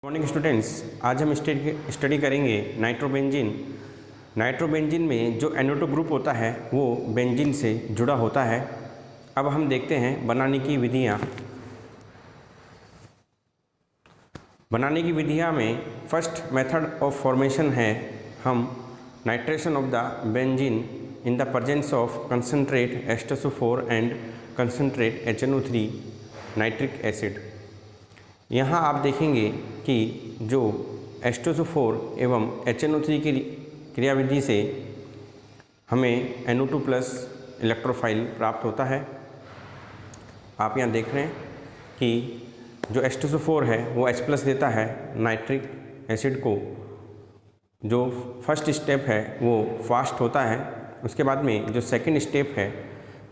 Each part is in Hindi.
मॉर्निंग स्टूडेंट्स, आज हम स्टडी करेंगे नाइट्रोबेंजीन। नाइट्रोबेंजीन में जो NO2 ग्रुप होता है वो बेंजीन से जुड़ा होता है। अब हम देखते हैं बनाने की विधियाँ। बनाने की विधियाँ में फर्स्ट मेथड ऑफ फॉर्मेशन है हम nitration of the benzene in the presence of concentrate H2SO4 and concentrate HNO3 nitric acid. यहाँ आप देखेंगे कि जो H2SO4 एवं HNO3 की क्रियाविधि से हमें NO2 प्लस इलेक्ट्रोफाइल प्राप्त होता है। आप यहाँ देख रहे हैं कि जो H2SO4 है वो H प्लस देता है नाइट्रिक एसिड को। जो फर्स्ट स्टेप है वो फास्ट होता है। उसके बाद में जो सेकंड स्टेप है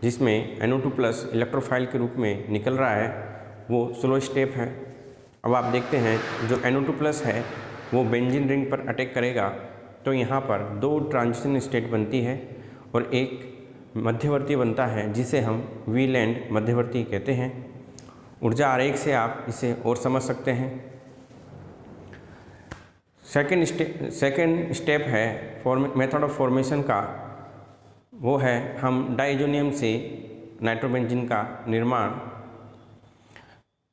जिसमें NO2 प्लस इलेक्ट्रोफाइल के रूप में निकल रहा है वो स्लो स्टेप है। अब आप देखते हैं जो NO2 प्लस है वो बेंजीन रिंग पर अटैक करेगा तो यहाँ पर दो ट्रांजिशन स्टेट बनती है और एक मध्यवर्ती बनता है जिसे हम व्हील एंड मध्यवर्ती कहते हैं। ऊर्जा आरेख से आप इसे और समझ सकते हैं। सेकेंड स्टेप है मेथड ऑफ फॉर्मेशन का, वो है हम डाइजोनियम से नाइट्रोबेंजीन का निर्माण।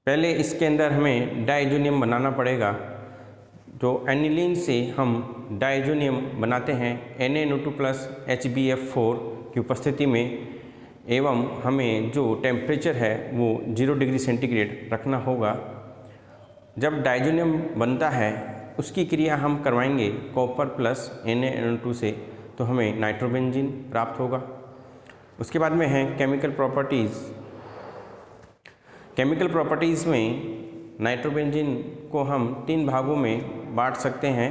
पहले इसके अंदर हमें डाइजोनियम बनाना पड़ेगा। तो एनिलीन से हम डाइजोनियम बनाते हैं NaNO2 प्लस HbF4 की उपस्थिति में, एवं हमें जो टेम्परेचर है वो 0 डिग्री सेंटीग्रेड रखना होगा। जब डाइजोनियम बनता है उसकी क्रिया हम करवाएंगे कॉपर प्लस NaNO2 से, तो हमें नाइट्रोबेंजीन प्राप्त होगा। उसके बाद में है केमिकल प्रॉपर्टीज़। केमिकल प्रॉपर्टीज़ में नाइट्रोबेंजीन को हम 3 भागों में बांट सकते हैं।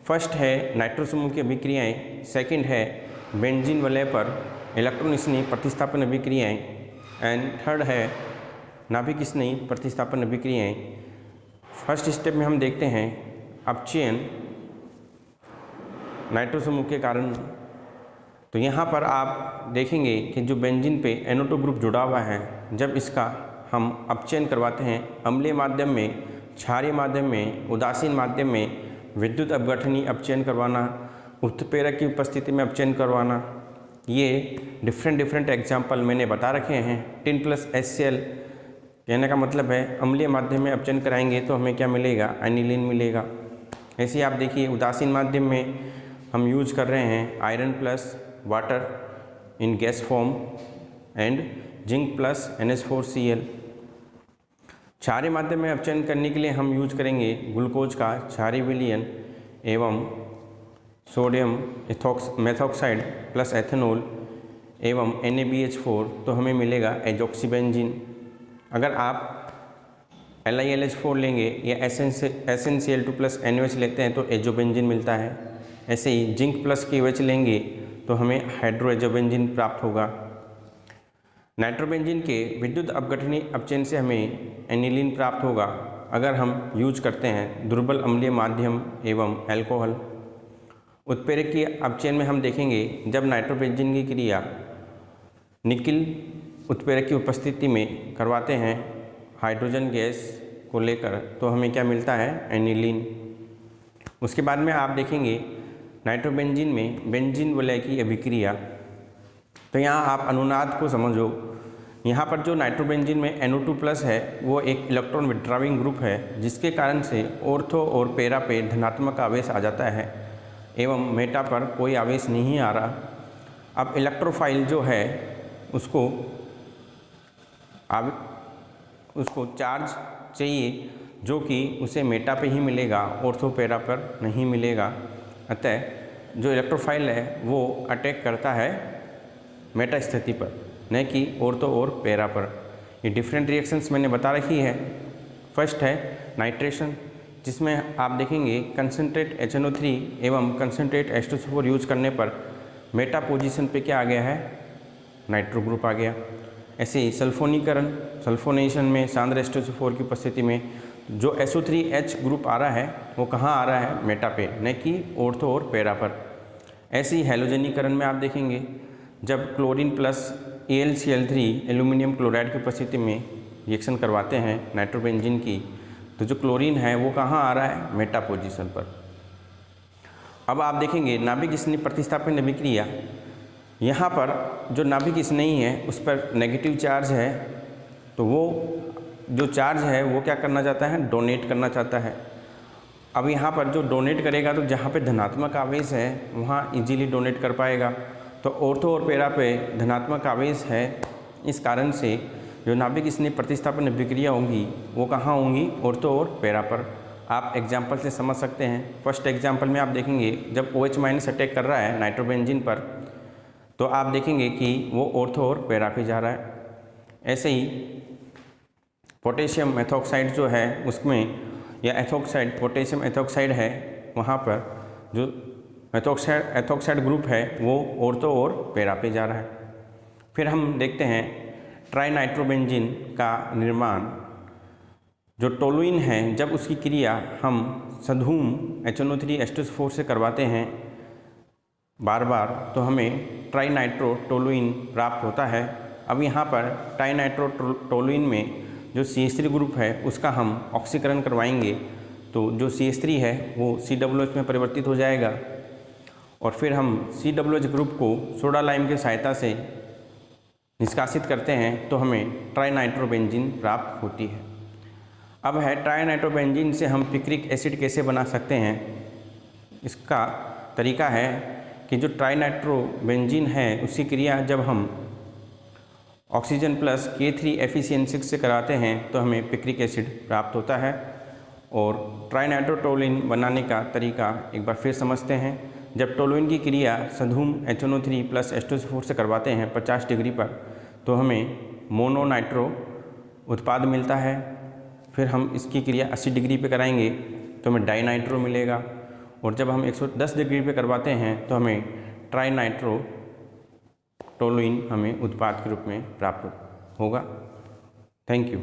फर्स्ट है नाइट्रोसमूह की अभिक्रियाएँ, सेकंड है बेंजीन वलय पर इलेक्ट्रॉन स्नेही प्रतिस्थापन अभिक्रियाएँ, एंड थर्ड है नाभिक स्नेही प्रतिस्थापन अभिक्रियाएँ। फर्स्ट स्टेप में हम देखते हैं अपचयन नाइट्रोसमूह के कारण। तो यहाँ पर आप देखेंगे कि जो बेंजीन पे NO2 ग्रुप जुड़ा हुआ है, जब इसका हम अपचयन करवाते हैं अम्लीय माध्यम में, क्षारीय माध्यम में, उदासीन माध्यम में, विद्युत अपघटनी अपचयन करवाना, उत्प्रेरक की उपस्थिति में अपचयन करवाना, ये डिफरेंट एग्जाम्पल मैंने बता रखे हैं। टिन प्लस HCl कहने का मतलब है अम्लीय माध्यम में अपचयन कराएंगे तो हमें क्या मिलेगा, एनिलीन मिलेगा। ऐसे आप देखिए उदासीन माध्यम में हम यूज कर रहे हैं iron plus water in gas form and zinc plus NH4Cl। क्षारीय माध्यम में अपचयन करने के लिए हम यूज करेंगे ग्लूकोज का क्षारीय विलयन एवं सोडियम मेथॉक्साइड प्लस एथेनॉल एवं NaBH4, तो हमें मिलेगा एजॉक्सीबेंजीन। अगर आप LiLH4 लेंगे या SnCl2 प्लस NaOH लेते हैं तो एजोबेंजीन मिलता है। ऐसे ही जिंक प्लस KOH लेंगे तो हमें हाइड्रोएजोबेंजीन प्राप्त होगा। नाइट्रोबेंजीन के विद्युत अपघटनी अपचयन से हमें एनिलीन प्राप्त होगा अगर हम यूज करते हैं दुर्बल अम्लीय माध्यम एवं अल्कोहल। उत्प्रेरक की अपचयन में हम देखेंगे जब नाइट्रोबेंजीन की क्रिया निकिल उत्प्रेरक की उपस्थिति में करवाते हैं हाइड्रोजन गैस को लेकर, तो हमें क्या मिलता है, एनिलीन। उसके बाद में आप देखेंगे नाइट्रोबेंजीन में बेंजीन वलय की अभिक्रिया। तो यहाँ आप अनुनाद को समझो। यहाँ पर जो नाइट्रोबेंजीन में NO2 प्लस है वो एक इलेक्ट्रॉन विड्रॉविंग ग्रुप है, जिसके कारण से ऑर्थो और पैरा पे धनात्मक आवेश आ जाता है एवं मेटा पर कोई आवेश नहीं आ रहा। अब इलेक्ट्रोफाइल जो है उसको चार्ज चाहिए जो कि उसे मेटा पे ही मिलेगा, ऑर्थो पैरा पर नहीं मिलेगा। अतः जो इलेक्ट्रोफाइल है वो अटैक करता है मेटा स्थिति पर, न कि ऑर्थो और पैरा पर। ये डिफरेंट रिएक्शंस मैंने बता रखी है। फर्स्ट है नाइट्रेशन, जिसमें आप देखेंगे कंसनट्रेट HNO3 एवं कंसनट्रेट H2SO4 यूज करने पर मेटा पोजीशन पे क्या आ गया है, नाइट्रो ग्रुप आ गया। ऐसे ही सल्फोनीकरण, सल्फोनेशन में सांद्र H2SO4 की उपस्थिति में जो SO3H ग्रुप आ रहा है वो कहाँ आ रहा है, मेटा पे, न कि ऑर्थो और पैरा पर। ऐसे ही हैलोजनीकरण में आप देखेंगे जब chlorine plus AlCl3 aluminium chloride की उपस्थिति में रिएक्शन करवाते हैं नाइट्रोबेंजीन की, तो जो क्लोरीन है वो कहाँ आ रहा है, मेटा पोजीशन पर। अब आप देखेंगे नाभिक स्नेही प्रतिस्थापन अभिक्रिया, यहाँ पर जो नाभिक स्नेही है उस पर नेगेटिव चार्ज है, तो वो जो चार्ज है वो क्या करना चाहता है, डोनेट करना चाहता है। अब यहाँ पर जो डोनेट करेगा तो जहाँ पे धनात्मक आवेश है वहाँ इजीली डोनेट कर पाएगा। तो ऑर्थो और पैरा पे धनात्मक आवेश है, इस कारण से जो नाभिक स्नेही प्रतिस्थापन अभिक्रिया होंगी वो कहाँ होंगी, ऑर्थो और पैरा पर। आप एग्जाम्पल से समझ सकते हैं। फर्स्ट एग्जाम्पल में आप देखेंगे जब OH- अटैक कर रहा है नाइट्रोबेंजीन पर, तो आप देखेंगे कि वो ऑर्थो और पैरा पे जा रहा है। ऐसे ही पोटेशियम एथोक्साइड जो है उसमें, या एथोक्साइड पोटेशियम एथोक्साइड है, वहाँ पर जो एथोक्साइड ग्रुप है वो ऑर्थो और पैरा पे जा रहा है। फिर हम देखते हैं ट्राइनाइट्रोबेंजीन का निर्माण, जो टोलुइन है जब उसकी क्रिया हम सधूम HNO3H2SO4 से करवाते हैं बार बार, तो हमें ट्राइनाइट्रो टोलुइन प्राप्त होता है। अब यहाँ पर ट्राइनाइट्रो टोलुइन में जो CH3 ग्रुप है उसका हम ऑक्सीकरण करवाएंगे, तो जो CH3 है वो COOH में परिवर्तित हो जाएगा, और फिर हम COOH ग्रुप को सोडा लाइम की सहायता से निष्कासित करते हैं, तो हमें ट्राइनाइट्रोबेंजीन प्राप्त होती है। अब है ट्राइनाइट्रोबेंजीन से हम पिक्रिक एसिड कैसे बना सकते हैं। इसका तरीका है कि जो ट्राइनाइट्रोबेंजीन है उसकी क्रिया जब हम ऑक्सीजन प्लस K3FeCN6 से कराते हैं तो हमें पिक्रिक एसिड प्राप्त होता है। और ट्राइनाइट्रोटोलुइन बनाने का तरीका एक बार फिर समझते हैं। जब टोलुइन की क्रिया सधूम HNO3 प्लस H2SO4 से करवाते हैं 50 डिग्री पर, तो हमें मोनोनाइट्रो उत्पाद मिलता है। फिर हम इसकी क्रिया 80 डिग्री पे कराएंगे तो हमें डाइनाइट्रो मिलेगा, और जब हम 110 डिग्री पे करवाते हैं तो हमें ट्राइनाइट्रो टोलुइन हमें उत्पाद के रूप में प्राप्त होगा। Thank you.